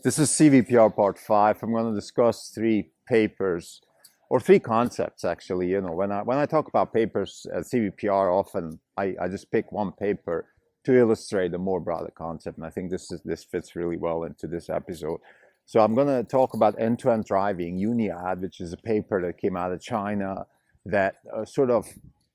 This is CVPR part 5. I'm going to discuss three papers or three concepts actually. When I talk about papers at CVPR, often I just pick one paper to illustrate a more broader concept, and I think this fits really well into this episode. So I'm going to talk about end-to-end driving, UniAD, which is a paper that came out of China that sort of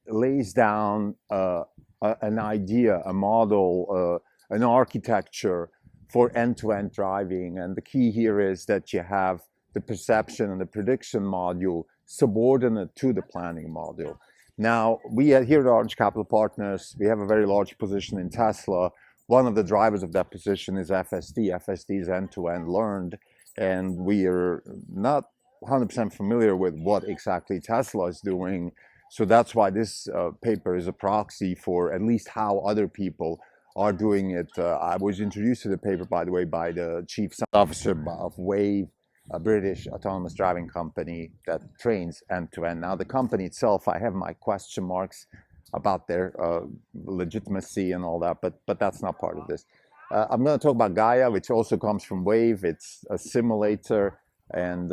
lays down an idea, a model, an architecture for end-to-end driving. And the key here is that you have the perception and the prediction module subordinate to the planning module. Now, we here at Orange Capital Partners, we have a very large position in Tesla. One of the drivers of that position is FSD. FSD is end-to-end learned, and we are not 100% familiar with what exactly Tesla is doing. So that's why this paper is a proxy for at least how other people are doing it. I was introduced to the paper, by the way, by the chief science officer of Wave, a British autonomous driving company that trains end-to-end. Now, the company itself, I have my question marks about their legitimacy and all that, but that's not part of this. I'm going to talk about GAIA, which also comes from Wave. It's a simulator, and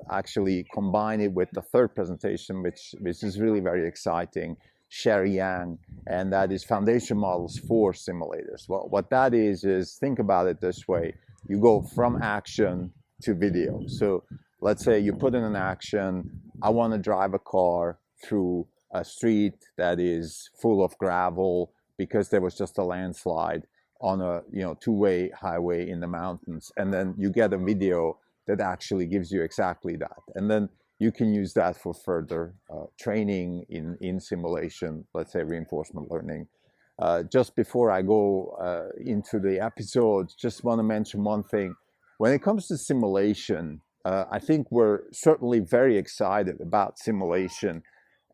actually combine it with the third presentation, which is really very exciting, Sherry Yang, and that is foundation models for simulators. Well, what that is think about it this way. You go from action to video. So let's say you put in an action, I want to drive a car through a street that is full of gravel because there was just a landslide on a two-way highway in the mountains, and then you get a video that actually gives you exactly that. And then you can use that for further training in simulation, let's say reinforcement learning. Just before I go into the episode, just want to mention one thing. When it comes to simulation, I think we're certainly very excited about simulation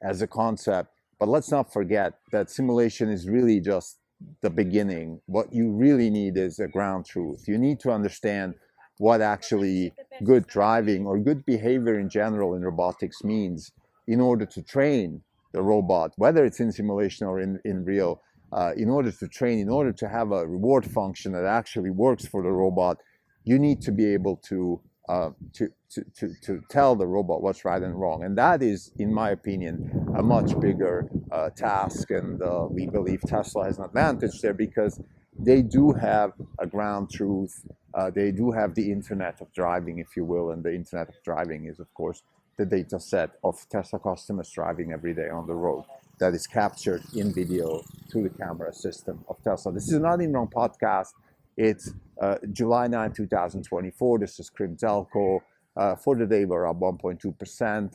as a concept, but let's not forget that simulation is really just the beginning. What you really need is a ground truth. You need to understand what actually good driving or good behavior in general in robotics means in order to train the robot, whether it's in simulation or in real, in order to have a reward function that actually works for the robot. You need to be able to tell the robot what's right and wrong. And that is, in my opinion, a much bigger task. And we believe Tesla has an advantage there because they do have a ground truth. They do have the internet of driving, if you will. And the internet of driving is, of course, the data set of Tesla customers driving every day on the road that is captured in video through the camera system of Tesla. This is a Not Even Wrong podcast. It's July 9, 2024. This is Krim Telco. For the day, we're up 1.2%.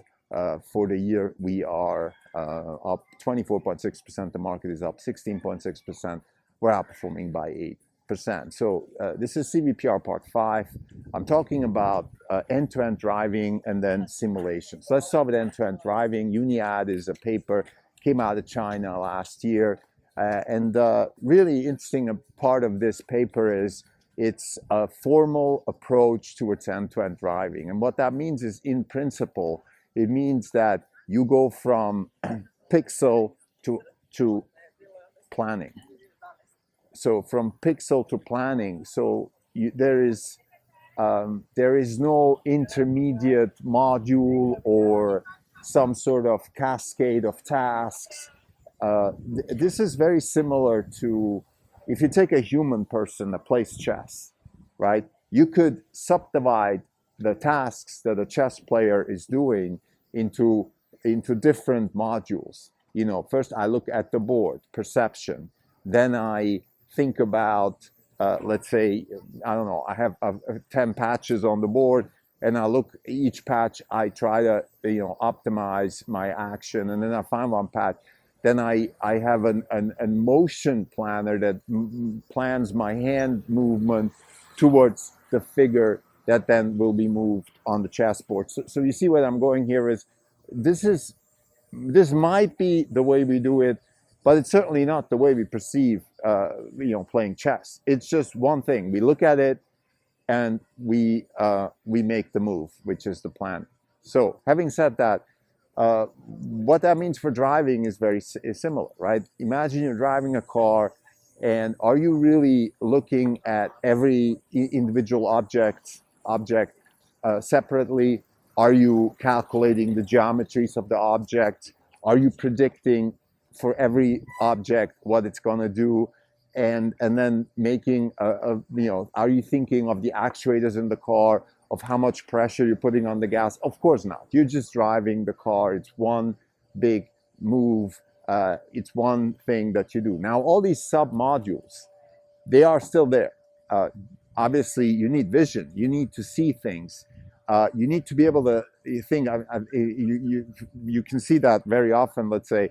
For the year, we are up 24.6%. The market is up 16.6%. We're outperforming by 8%. So this is CVPR part 5. I'm talking about end-to-end driving and then simulation. So let's start with end-to-end driving. UniAD is a paper, came out of China last year. And really interesting part of this paper is it's a formal approach towards end-to-end driving. And what that means is, in principle, it means that you go from pixel to planning. So from pixel to planning, so there is no intermediate module or some sort of cascade of tasks. This is very similar to if you take a human person that plays chess, right? You could subdivide the tasks that a chess player is doing into different modules. First I look at the board, perception. Then I think about, let's say, I don't know, I have 10 patches on the board, and I look each patch, I try to, optimize my action, and then I find one patch. Then I have a motion planner that plans my hand movement towards the figure that then will be moved on the chessboard. So you see what I'm going here is, this might be the way we do it, but it's certainly not the way we perceive, playing chess. It's just one thing. We look at it and we make the move, which is the plan. So having said that, what that means for driving is very similar, right? Imagine you're driving a car And are you really looking at every individual object separately? Are you calculating the geometries of the object? Are you predicting for every object what it's going to do? And then making are you thinking of the actuators in the car, of how much pressure you're putting on the gas? Of course not. You're just driving the car. It's one big move. It's one thing that you do. Now, all these sub modules, they are still there. Obviously, you need vision. You need to see things. You need to be able to think. You can see that very often. Let's say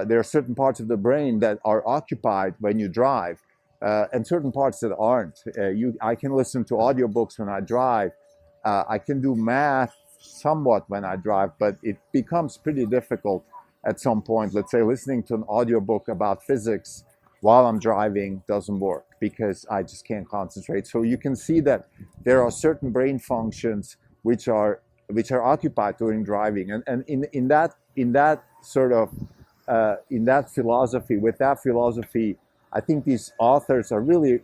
there are certain parts of the brain that are occupied when you drive, and certain parts that aren't. I can listen to audiobooks when I drive. I can do math somewhat when I drive, but it becomes pretty difficult at some point. Let's say listening to an audiobook about physics while I'm driving doesn't work because I just can't concentrate. So you can see that there are certain brain functions which are occupied during driving, and in that sort of in that philosophy, with that philosophy, I think these authors are really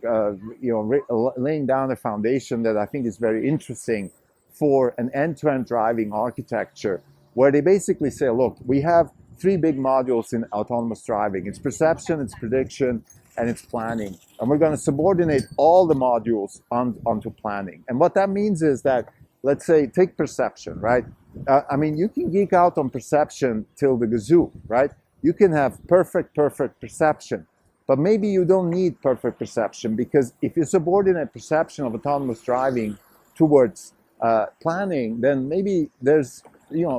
laying down a foundation that I think is very interesting for an end-to-end driving architecture, where they basically say, look, we have three big modules in autonomous driving. It's perception, it's prediction, and it's planning. And we're going to subordinate all the modules onto planning. And what that means is that, let's say, take perception, right? You can geek out on perception till the gazoo, right? You can have perfect perception, but maybe you don't need perfect perception, because if you subordinate perception of autonomous driving towards planning, then maybe there's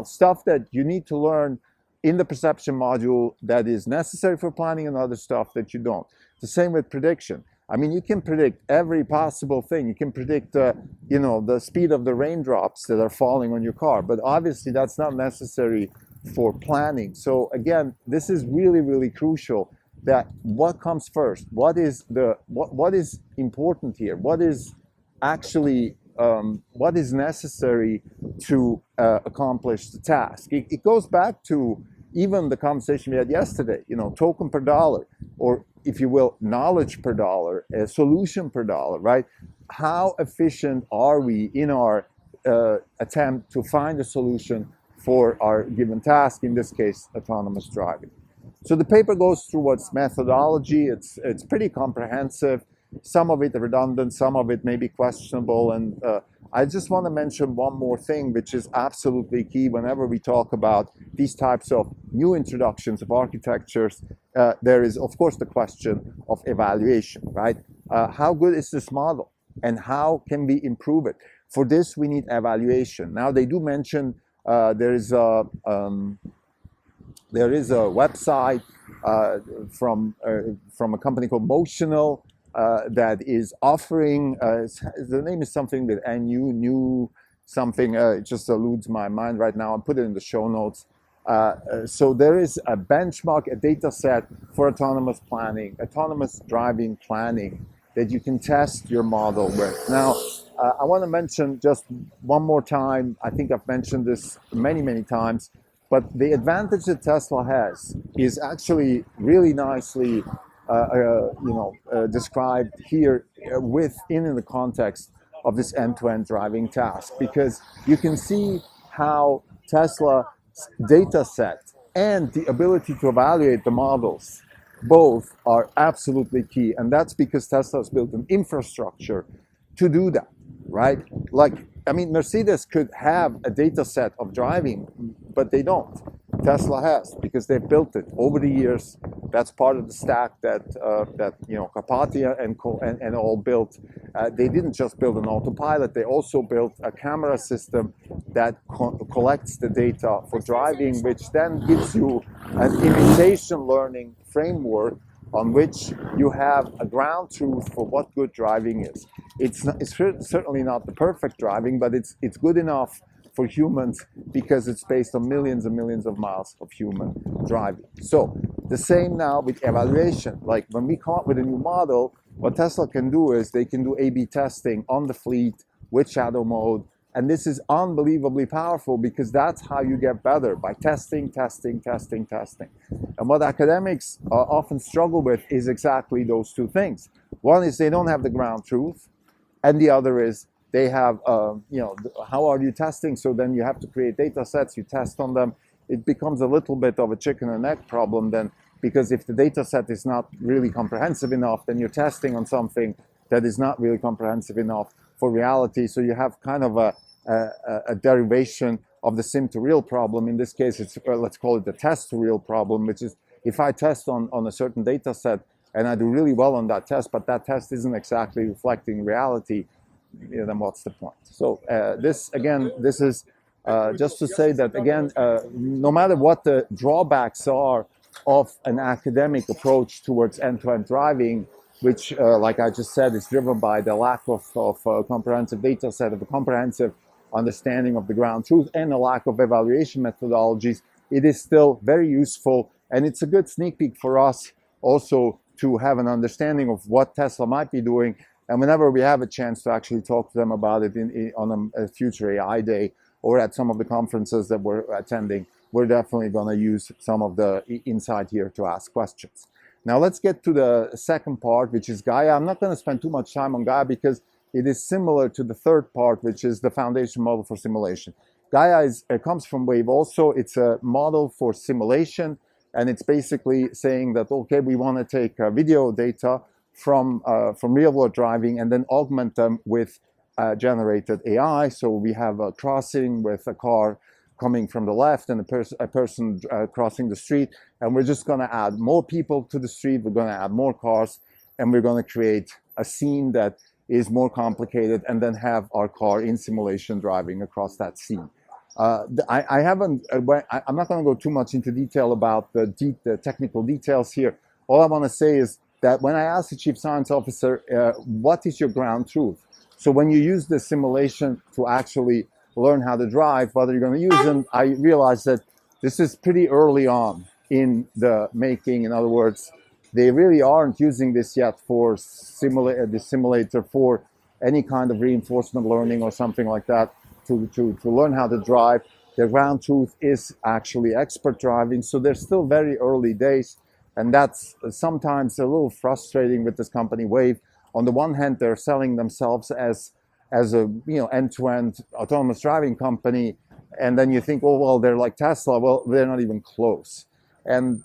stuff that you need to learn in the perception module that is necessary for planning, and other stuff that you don't. The same with prediction. You can predict every possible thing. You can predict the speed of the raindrops that are falling on your car, but obviously that's not necessary for planning. So again, this is really, really crucial, that what comes first? What is important here? What is actually what is necessary to accomplish the task? It goes back to even the conversation we had yesterday, token per dollar, or if you will, knowledge per dollar, a solution per dollar, right? How efficient are we in our attempt to find a solution for our given task, in this case, autonomous driving? So the paper goes through what's methodology. It's pretty comprehensive. Some of it redundant, some of it maybe questionable. And I just want to mention one more thing, which is absolutely key whenever we talk about these types of new introductions of architectures. There is, of course, the question of evaluation, right? How good is this model, and how can we improve it? For this, we need evaluation. Now, they do mention there is a website from a company called Motional that is offering, the name is something with new something, it just eludes my mind right now. I'll put it in the show notes. So there is a benchmark, a data set for autonomous driving planning that you can test your model with. Now, I want to mention just one more time, I think I've mentioned this many times, but the advantage that Tesla has is actually really nicely described here in the context of this end-to-end driving task, because you can see how Tesla's data set and the ability to evaluate the models both are absolutely key. And that's because Tesla has built an infrastructure to do that, right? Mercedes could have a data set of driving, but they don't. Tesla has, because they've built it over the years. That's part of the stack that Carpathia and all built. They didn't just build an autopilot; they also built a camera system that collects the data for driving, which then gives you an imitation learning framework on which you have a ground truth for what good driving is. It's certainly not the perfect driving, but it's good enough for humans because it's based on millions and millions of miles of human driving. So the same now with evaluation. Like when we come up with a new model, what Tesla can do is they can do A/B testing on the fleet with shadow mode And this is unbelievably powerful because that's how you get better, by testing, testing, testing, testing. And what academics often struggle with is exactly those two things. One is they don't have the ground truth, and the other is they have, how are you testing? So then you have to create data sets, you test on them. It becomes a little bit of a chicken and egg problem then, because if the data set is not really comprehensive enough, then you're testing on something that is not really comprehensive enough for reality. So you have kind of a derivation of the sim to real problem. In this case, it's let's call it the test to real problem, which is if I test on a certain data set and I do really well on that test, but that test isn't exactly reflecting reality, then what's the point? So this is just to say that, again, no matter what the drawbacks are of an academic approach towards end-to-end driving, which, like I just said, is driven by the lack of a comprehensive data set, of a comprehensive understanding of the ground truth, and a lack of evaluation methodologies, it is still very useful. And it's a good sneak peek for us also to have an understanding of what Tesla might be doing. And whenever we have a chance to actually talk to them about it on a future AI day or at some of the conferences that we're attending, we're definitely going to use some of the insight here to ask questions. Now let's get to the second part, which is GAIA. I'm not going to spend too much time on GAIA because it is similar to the third part, which is the foundation model for simulation. GAIA comes from Wave also. It's a model for simulation, and it's basically saying that, okay, we want to take video data from real-world driving and then augment them with generated AI. So we have a crossing with a car coming from the left and a person crossing the street, and we're just going to add more people to the street, we're going to add more cars, and we're going to create a scene that is more complicated, and then have our car in simulation driving across that scene. I'm not going to go too much into detail about the technical details here. All I want to say is that when I asked the chief science officer, what is your ground truth? So when you use the simulation to actually learn how to drive, whether you're going to use them, I realized that this is pretty early on in the making. In other words, they really aren't using this yet for the simulator for any kind of reinforcement learning or something like that to learn how to drive. Their ground truth is actually expert driving. So they're still very early days. And that's sometimes a little frustrating with this company Wave. On the one hand, they're selling themselves as a end-to-end autonomous driving company, and then you think, oh well, they're like Tesla. Well, they're not even close. And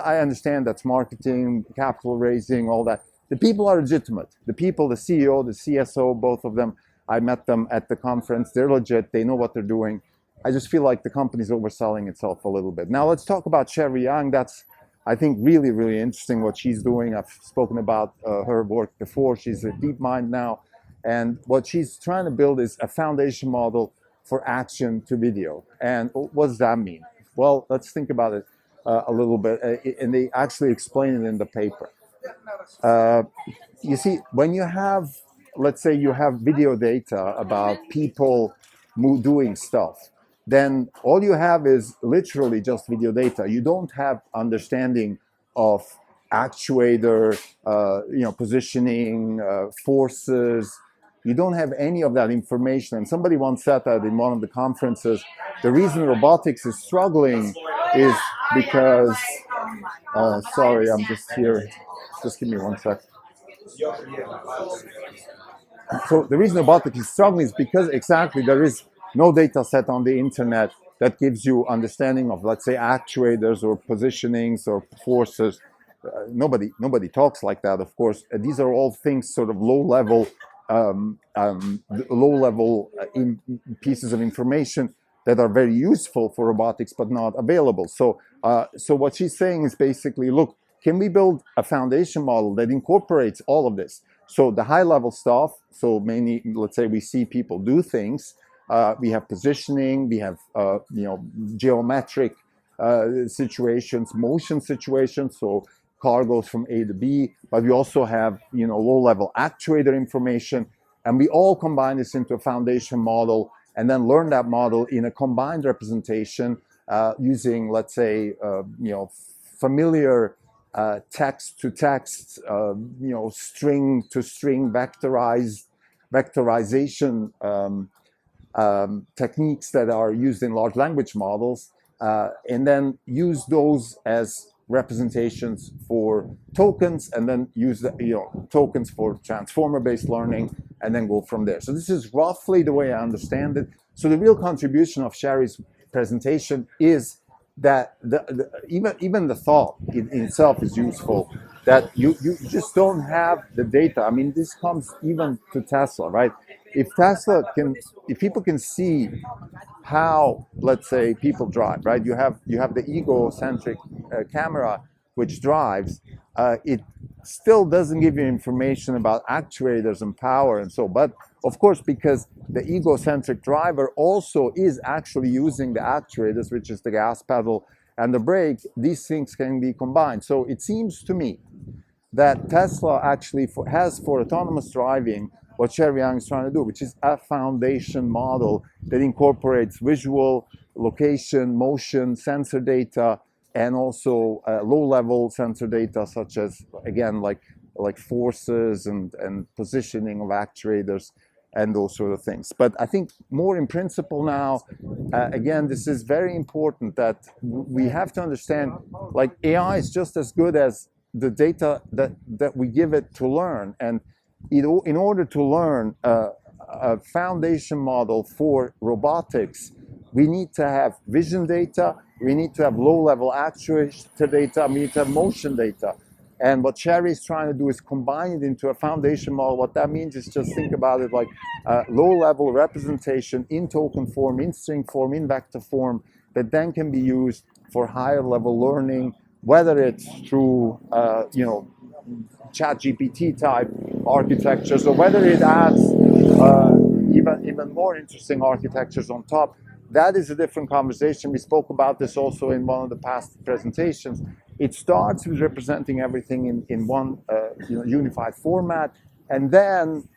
I understand that's marketing, capital raising, all that. The people are legitimate. The people, the CEO, the CSO, both of them, I met them at the conference. They're legit. They know what they're doing. I just feel like the company's overselling itself a little bit. Now let's talk about Sherry Yang. That's, I think, really, really interesting what she's doing. I've spoken about her work before. She's a DeepMind now. And what she's trying to build is a foundation model for action to video. And what does that mean? Well, let's think about it a little bit. And they actually explain it in the paper. You see, when you have, let's say you have video data about people doing stuff, then all you have is literally just video data. You don't have understanding of actuator, positioning, forces. You don't have any of that information. And somebody once said that in one of the conferences, the reason robotics is struggling is because, sorry, I'm just here. Just give me 1 sec. So the reason robotics is struggling is because exactly there is no data set on the internet that gives you understanding of, let's say, actuators or positionings or forces. Nobody talks like that, of course. These are all things, sort of low-level pieces of information that are very useful for robotics, but not available. So what she's saying is basically, look, can we build a foundation model that incorporates all of this? So the high-level stuff, so mainly, let's say we see people do things. We have positioning, we have geometric situations, motion situations. So car goes from A to B, but we also have low-level actuator information, and we all combine this into a foundation model, and then learn that model in a combined representation using, let's say, familiar text to text, string to string vectorization techniques that are used in large language models, and then use those as representations for tokens, and then use the tokens for transformer-based learning, and then go from there. So this is roughly the way I understand it. So the real contribution of Sherry's presentation is that even the thought in itself is useful, that you just don't have the data. I mean, this comes even to Tesla, right? If people can see how, let's say, people drive, right? You have the egocentric camera which drives. It still doesn't give you information about actuators and power and so. But of course, because the egocentric driver also is actually using the actuators, which is the gas pedal and the brake, these things can be combined. So it seems to me that Tesla actually has for autonomous driving what Sherry Yang is trying to do, which is a foundation model that incorporates visual, location, motion, sensor data, and also low-level sensor data, such as, again, like forces and positioning of actuators and those sort of things. But I think more in principle now, again, this is very important that we have to understand, like, AI is just as good as the data that we give it to learn. And in order to learn a foundation model for robotics, we need to have vision data, we need to have low-level actuator data, we need to have motion data. And what Sherry is trying to do is combine it into a foundation model. What that means is, just think about it like low-level representation in token form, in string form, in vector form, that then can be used for higher-level learning, whether it's through ChatGPT type architectures, or whether it adds even more interesting architectures on top. That is a different conversation. We spoke about this also in one of the past presentations. It starts with representing everything in one unified format, and then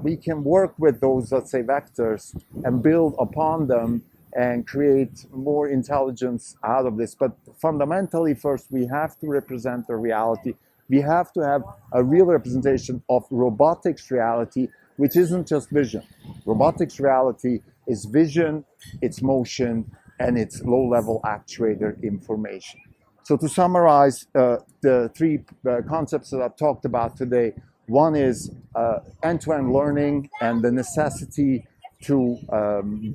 we can work with those, let's say, vectors and build upon them and create more intelligence out of this. But fundamentally, first, we have to represent the reality. We have to have a real representation of robotics reality, which isn't just vision. Robotics reality is vision, it's motion, and it's low-level actuator information. So to summarize the three concepts that I've talked about today, one is end-to-end learning and the necessity to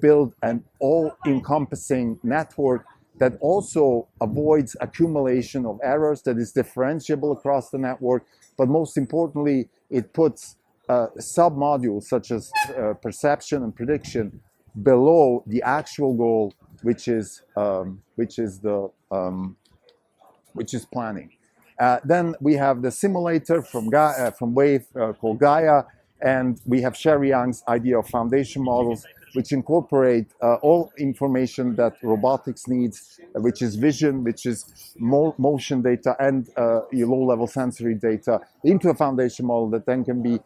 build an all-encompassing network that also avoids accumulation of errors, that is differentiable across the network, but most importantly, it puts sub-modules such as perception and prediction below the actual goal, which is planning. Then we have the simulator from Wave called GAIA, and we have Sherry Yang's idea of foundation models, which incorporate all information that robotics needs, which is vision, which is motion data, and low-level sensory data, into a foundation model that then can be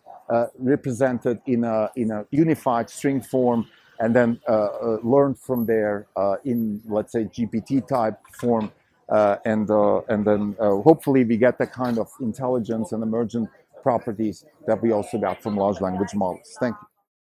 represented in a unified string form, and then learned from there in, let's say, GPT type form, and then hopefully we get the kind of intelligence and emergent properties that we also got from large language models. Thank you.